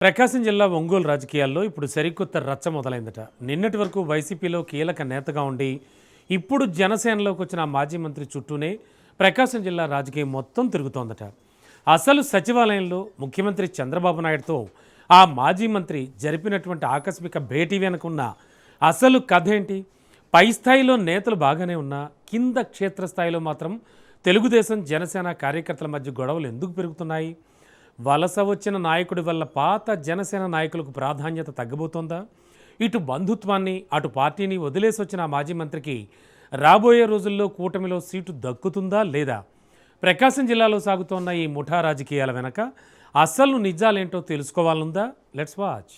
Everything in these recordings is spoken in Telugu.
ప్రకాశం జిల్లా ఒంగోలు రాజకీయాల్లో ఇప్పుడు సరికొత్త రచ్చ మొదలైందట. నిన్నటి వరకు వైసీపీలో కీలక నేతగా ఉండి ఇప్పుడు జనసేనలోకి వచ్చిన మాజీ మంత్రి చుట్టూనే ప్రకాశం జిల్లా రాజకీయం మొత్తం తిరుగుతోందట. అసలు సచివాలయంలో ముఖ్యమంత్రి చంద్రబాబు నాయుడుతో ఆ మాజీ మంత్రి జరిపినటువంటి ఆకస్మిక భేటీ వెనుకున్న అసలు కథ ఏంటి? పై స్థాయిలో నేతలు బాగానే ఉన్నా కింద క్షేత్రస్థాయిలో మాత్రం తెలుగుదేశం జనసేన కార్యకర్తల మధ్య గొడవలు ఎందుకు పెరుగుతున్నాయి? వలస వచ్చిన నాయకుడి వల్ల పాత జనసేన నాయకులకు ప్రాధాన్యత తగ్గబోతోందా? ఇటు బంధుత్వాన్ని అటు పార్టీని వదిలేసి వచ్చిన మాజీ మంత్రికి రాబోయే రోజుల్లో కూటమిలో సీటు దక్కుతుందా లేదా? ప్రకాశం జిల్లాలో సాగుతోన్న ఈ ముఠా రాజకీయాల వెనక అసలు నిజాలేంటో తెలుసుకోవాలనుందా? Let's watch.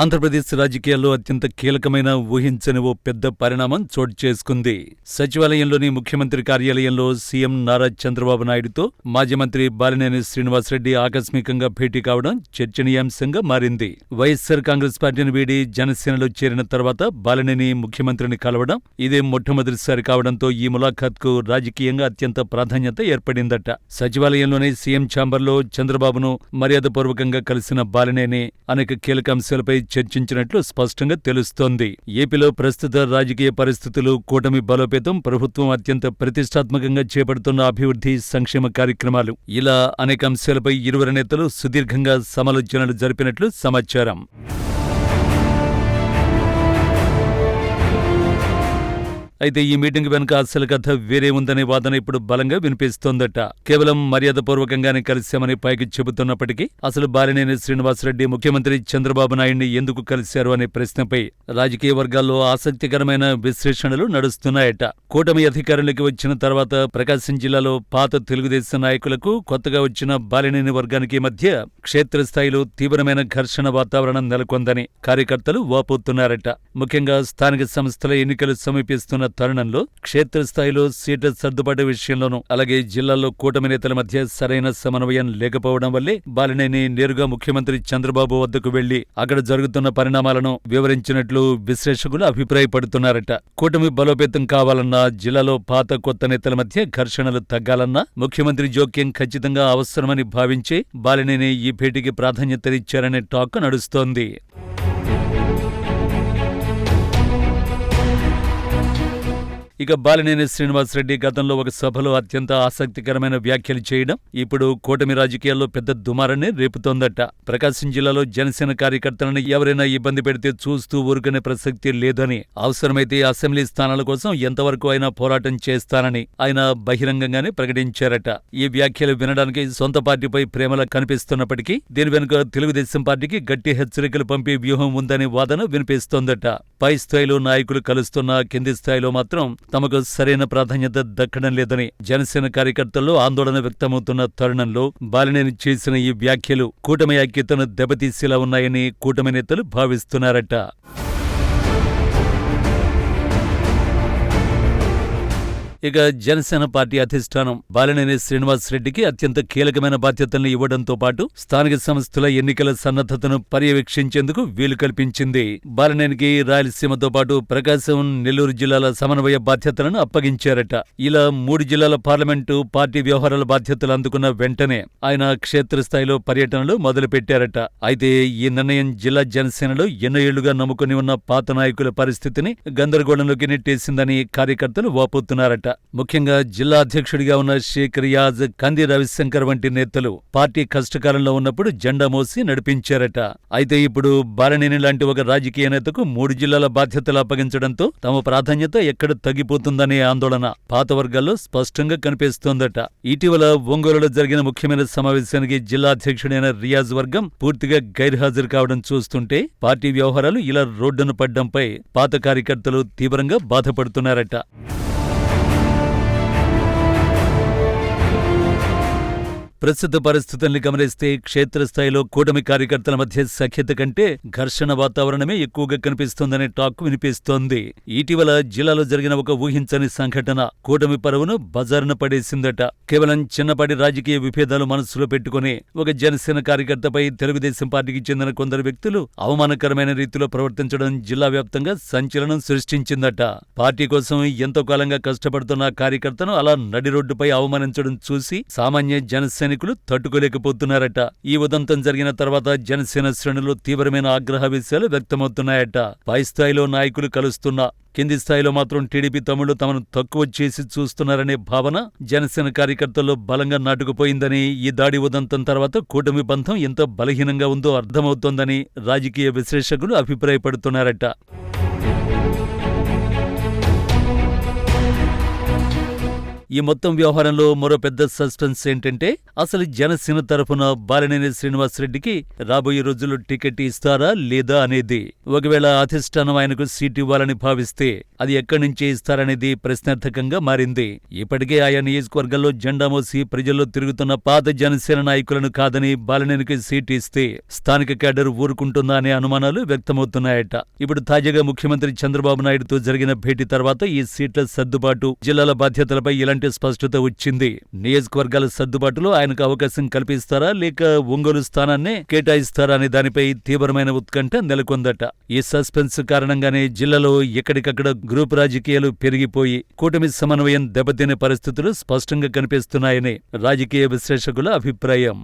ఆంధ్రప్రదేశ్ రాజకీయాల్లో అత్యంత కీలకమైన ఊహించని ఓ పెద్ద పరిణామం చోటు చేసుకుంది. సచివాలయంలోని ముఖ్యమంత్రి కార్యాలయంలో సీఎం నారా చంద్రబాబు నాయుడుతో మాజీ మంత్రి బాలినేని శ్రీనివాసరెడ్డి ఆకస్మికంగా భేటీ కావడం చర్చనీయాంశంగా మారింది. వైఎస్సార్ కాంగ్రెస్ పార్టీని వీడి జనసేనలో చేరిన తర్వాత బాలినేని ముఖ్యమంత్రిని కలవడం ఇదే మొట్టమొదటిసారి కావడంతో ఈ ములాఖాత్కు రాజకీయంగా అత్యంత ప్రాధాన్యత ఏర్పడిందట. సచివాలయంలోని సీఎం ఛాంబర్లో చంద్రబాబును మర్యాదపూర్వకంగా కలిసిన బాలినేని అనేక కీలక అంశాలపై చర్చించినట్లు స్పష్టంగా తెలుస్తోంది. ఏపీలో ప్రస్తుత రాజకీయ పరిస్థితులు, కూటమి బలోపేతం, ప్రభుత్వం అత్యంత ప్రతిష్టాత్మకంగా చేపడుతున్న అభివృద్ధి సంక్షేమ కార్యక్రమాలు ఇలా అనేక అంశాలపై ఇరువురు నేతలు సుదీర్ఘంగా సమాలోచనలు జరిపినట్లు సమాచారం. అయితే ఈ మీటింగ్ వెనుక అసలు కథ వేరే ఉందనే వాదన ఇప్పుడు బలంగా వినిపిస్తోందట. కేవలం మర్యాదపూర్వకంగానే కలిశామని పైకి చెబుతున్నప్పటికీ అసలు బాలినేని శ్రీనివాసరెడ్డి ముఖ్యమంత్రి చంద్రబాబు నాయుడిని ఎందుకు కలిశారు అనే ప్రశ్నపై రాజకీయ వర్గాల్లో ఆసక్తికరమైన విశ్లేషణలు నడుస్తున్నాయట. కూటమి అధికారంలోకి వచ్చిన తర్వాత ప్రకాశం జిల్లాలో పాత తెలుగుదేశం నాయకులకు, కొత్తగా వచ్చిన బాలినేని వర్గానికి మధ్య క్షేత్రస్థాయిలో తీవ్రమైన ఘర్షణ వాతావరణం నెలకొందని కార్యకర్తలు వాపోతున్నారట. ముఖ్యంగా స్థానిక సంస్థల ఎన్నికలు సమీపిస్తున్న తరుణంలో క్షేత్రస్థాయిలో సీట్ల సర్దుబాటు విషయంలోనూ, అలాగే జిల్లాల్లో కూటమి నేతల మధ్య సరైన సమన్వయం లేకపోవడం వల్లే బాలినేని నేరుగా ముఖ్యమంత్రి చంద్రబాబు వద్దకు వెళ్లి అక్కడ జరుగుతున్న పరిణామాలను వివరించినట్లు విశ్లేషకులు అభిప్రాయపడుతున్నారట. కూటమి బలోపేతం కావాలన్నా, జిల్లాలో పాత కొత్త నేతల మధ్య ఘర్షణలు తగ్గాలన్నా ముఖ్యమంత్రి జోక్యం ఖచ్చితంగా అవసరమని భావించే బాలినేని ఈ భేటీకి ప్రాధాన్యతనిచ్చారనే టాక్ నడుస్తోంది. ఇక బాలినేని శ్రీనివాసరెడ్డి గతంలో ఒక సభలో అత్యంత ఆసక్తికరమైన వ్యాఖ్యలు చేయడం ఇప్పుడు కూటమి రాజకీయాల్లో పెద్ద దుమారాన్ని రేపుతోందట. ప్రకాశం జిల్లాలో జనసేన కార్యకర్తలను ఎవరైనా ఇబ్బంది పెడితే చూస్తూ ఊరుకునే ప్రసక్తి లేదని, అవసరమైతే అసెంబ్లీ స్థానాల కోసం ఎంతవరకు అయినా పోరాటం చేస్తానని ఆయన బహిరంగంగానే ప్రకటించారట. ఈ వ్యాఖ్యలు వినడానికి సొంత పార్టీపై ప్రేమలా కనిపిస్తున్నప్పటికీ దీని వెనుక తెలుగుదేశం పార్టీకి గట్టి హెచ్చరికలు పంపే వ్యూహం ఉందనే వాదన వినిపిస్తోందట. పై స్థాయిలో నాయకులు కలుస్తున్న కింది స్థాయిలో మాత్రం తమకు సరైన ప్రాధాన్యత దక్కడం లేదని జనసేన కార్యకర్తల్లో ఆందోళన వ్యక్తమవుతున్న తరుణంలో బాలినేని చేసిన ఈ వ్యాఖ్యలు కూటమి ఐక్యతను దెబ్బతీసేలా ఉన్నాయని కూటమి నేతలు భావిస్తున్నారట. ఇక జనసేన పార్టీ అధిష్టానం బాలినేని శ్రీనివాసరెడ్డికి అత్యంత కీలకమైన బాధ్యతల్ని ఇవ్వడంతో పాటు స్థానిక సంస్థల ఎన్నికల సన్నద్ధతను పర్యవేక్షించేందుకు వీలు కల్పించింది. బాలినేనికి రాయలసీమతో పాటు ప్రకాశం, నెల్లూరు జిల్లాల సమన్వయ బాధ్యతలను అప్పగించారట. ఇలా 3 జిల్లాల పార్లమెంటు పార్టీ వ్యవహారాల బాధ్యతలు అందుకున్న వెంటనే ఆయన క్షేత్రస్థాయిలో పర్యటనలు మొదలుపెట్టారట. అయితే ఈ నిర్ణయం జిల్లా జనసేనలో ఎన్నో ఏళ్లుగా నమ్ముకుని ఉన్న పాత నాయకుల పరిస్థితిని గందరగోళంలోకి నెట్టేసిందని కార్యకర్తలు వాపోతున్నారట. ముఖ్యంగా జిల్లా అధ్యక్షుడిగా ఉన్న షేక్ రియాజ్, కంది రవిశంకర్ వంటి నేతలు పార్టీ కష్టకాలంలో ఉన్నప్పుడు జెండా మోసి నడిపించారట. అయితే ఇప్పుడు బాలినేని లాంటి ఒక రాజకీయ నేతకు 3 జిల్లాల బాధ్యతలు అప్పగించడంతో తమ ప్రాధాన్యత ఎక్కడ తగ్గిపోతుందనే ఆందోళన పాత వర్గాల్లో స్పష్టంగా కనిపిస్తోందట. ఇటీవల ఒంగోలులో జరిగిన ముఖ్యమైన సమావేశానికి జిల్లా అధ్యక్షుడైన రియాజ్ వర్గం పూర్తిగా గైర్హాజరు కావడం చూస్తుంటే పార్టీ వ్యవహారాలు ఇలా రోడ్డున పడ్డంపై పాత కార్యకర్తలు తీవ్రంగా బాధపడుతున్నారట. ప్రస్తుత పరిస్థితుల్ని గమనిస్తే క్షేత్రస్థాయిలో కూటమి కార్యకర్తల మధ్య సఖ్యత కంటే ఘర్షణ వాతావరణమే ఎక్కువగా కనిపిస్తోందనే టాక్ వినిపిస్తోంది. ఇటీవల జిల్లాలో జరిగిన ఒక ఊహించని సంఘటన కూటమి పరువును బజారున పడేసిందట. కేవలం చిన్నపాటి రాజకీయ విభేదాలు మనసులో పెట్టుకుని ఒక జనసేన కార్యకర్తపై తెలుగుదేశం పార్టీకి చెందిన కొందరు వ్యక్తులు అవమానకరమైన రీతిలో ప్రవర్తించడం జిల్లా వ్యాప్తంగా సంచలనం సృష్టించిందట. పార్టీ కోసం ఎంతో కాలంగా కష్టపడుతున్న కార్యకర్తను అలా నడి రోడ్డుపై అవమానించడం చూసి సామాన్య జనసైనికులు తట్టుకోలేకపోతున్నారట. ఈ ఉదంతం జరిగిన తర్వాత జనసేన శ్రేణులు తీవ్రమైన ఆగ్రహావేశాలు వ్యక్తమవుతున్నాయట. పై స్థాయిలో నాయకులు కలుస్తున్నా కింది స్థాయిలో మాత్రం టీడీపీ తమ్ముళ్లు తమను తక్కువ చేసి చూస్తున్నారనే భావన జనసేన కార్యకర్తల్లో బలంగా నాటుకుపోయిందని, ఈ దాడి ఉదంతం తర్వాత కూటమి బంధం ఎంత బలహీనంగా ఉందో అర్థమవుతోందని రాజకీయ విశ్లేషకులు అభిప్రాయపడుతున్నారట. ఈ మొత్తం వ్యవహారంలో మరో పెద్ద సస్పెన్స్ ఏంటంటే, అసలు జనసేన తరఫున బాలినేని శ్రీనివాసరెడ్డికి రాబోయే రోజుల్లో టికెట్ ఇస్తారా లేదా అనేది. ఒకవేళ అధిష్టానం ఆయనకు సీటు ఇవ్వాలని భావిస్తే అది ఎక్కడి నుంచి ఇస్తారనేది ప్రశ్నార్థకంగా మారింది. ఇప్పటికే ఆయా నియోజకవర్గాల్లో జెండా మోసి ప్రజల్లో తిరుగుతున్న పాత జనసేన నాయకులను కాదని బాలినేనికి సీటు ఇస్తే స్థానిక క్యాడర్ ఊరుకుంటుందా అనే అనుమానాలు వ్యక్తమవుతున్నాయట. ఇప్పుడు తాజాగా ముఖ్యమంత్రి చంద్రబాబు నాయుడుతో జరిగిన భేటీ తర్వాత ఈ సీట్ల సర్దుబాటు, జిల్లాల బాధ్యతలపై ఇలాంటి స్పష్టత వచ్చింది. నియోజకవర్గాల సర్దుబాటులో ఆయనకు అవకాశం కల్పిస్తారా లేక ఒంగోలు స్థానాన్నే కేటాయిస్తారా అనే దానిపై తీవ్రమైన ఉత్కంఠ నెలకొందట. ఈ సస్పెన్స్ కారణంగానే జిల్లాలో ఎక్కడికక్కడ గ్రూప్ రాజకీయాలు పెరిగిపోయి కూటమి సమన్వయం దెబ్బతినే పరిస్థితులు స్పష్టంగా కనిపిస్తున్నాయని రాజకీయ విశ్లేషకుల అభిప్రాయం.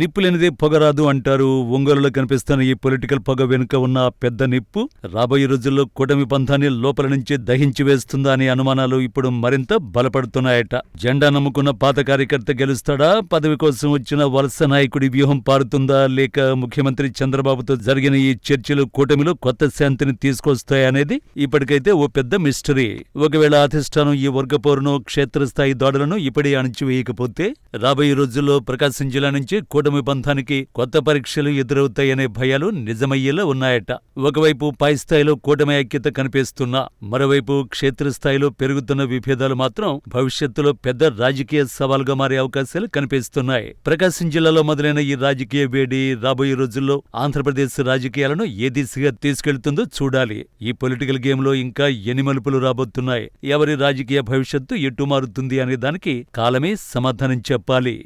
నిప్పులేనిదే పొగరాదు అంటారు. ఒంగోలులో కనిపిస్తున్న ఈ పొలిటికల్ పొగ వెనుక ఉన్న పెద్ద నిప్పు రాబోయే రోజుల్లో కూటమి పంథాన్ని లోపల నుంచి దహించి వేస్తుందా అనే అనుమానాలు ఇప్పుడు మరింత బలపడుతున్నాయట. జెండా నమ్ముకున్న పాత కార్యకర్త గెలుస్తాడా, పదవి కోసం వచ్చిన వలస నాయకుడి వ్యూహం పారుతుందా, లేక ముఖ్యమంత్రి చంద్రబాబుతో జరిగిన ఈ చర్చలు కూటమిలో కొత్త శాంతిని తీసుకొస్తాయనేది ఇప్పటికైతే ఓ పెద్ద మిస్టరీ. ఒకవేళ అధిష్టానం ఈ వర్గపోరును, క్షేత్రస్థాయి దాడులను ఇప్పుడే అణిచివేయకపోతే రాబోయే రోజుల్లో ప్రకాశం జిల్లా నుంచి కూటమి బంధానికి కొత్త పరీక్షలు ఎదురవుతాయనే భయాలు నిజమయ్యేలా ఉన్నాయట. ఒకవైపు పై స్థాయిలో కూటమి ఐక్యత కనిపిస్తున్నా, మరోవైపు క్షేత్రస్థాయిలో పెరుగుతున్న విభేదాలు మాత్రం భవిష్యత్తులో పెద్ద రాజకీయ సవాల్గా మారే అవకాశాలు కనిపిస్తున్నాయి. ప్రకాశం జిల్లాలో మొదలైన ఈ రాజకీయ వేడి రాబోయే రోజుల్లో ఆంధ్రప్రదేశ్ రాజకీయాలను ఏ దిశగా తీసుకెళ్తుందో చూడాలి. ఈ పొలిటికల్ గేమ్లో ఇంకా ఎన్ని మలుపులు రాబోతున్నాయి, ఎవరి రాజకీయ భవిష్యత్తు ఎటు మారుతుంది అనే దానికి కాలమే సమాధానం చెప్పాలి.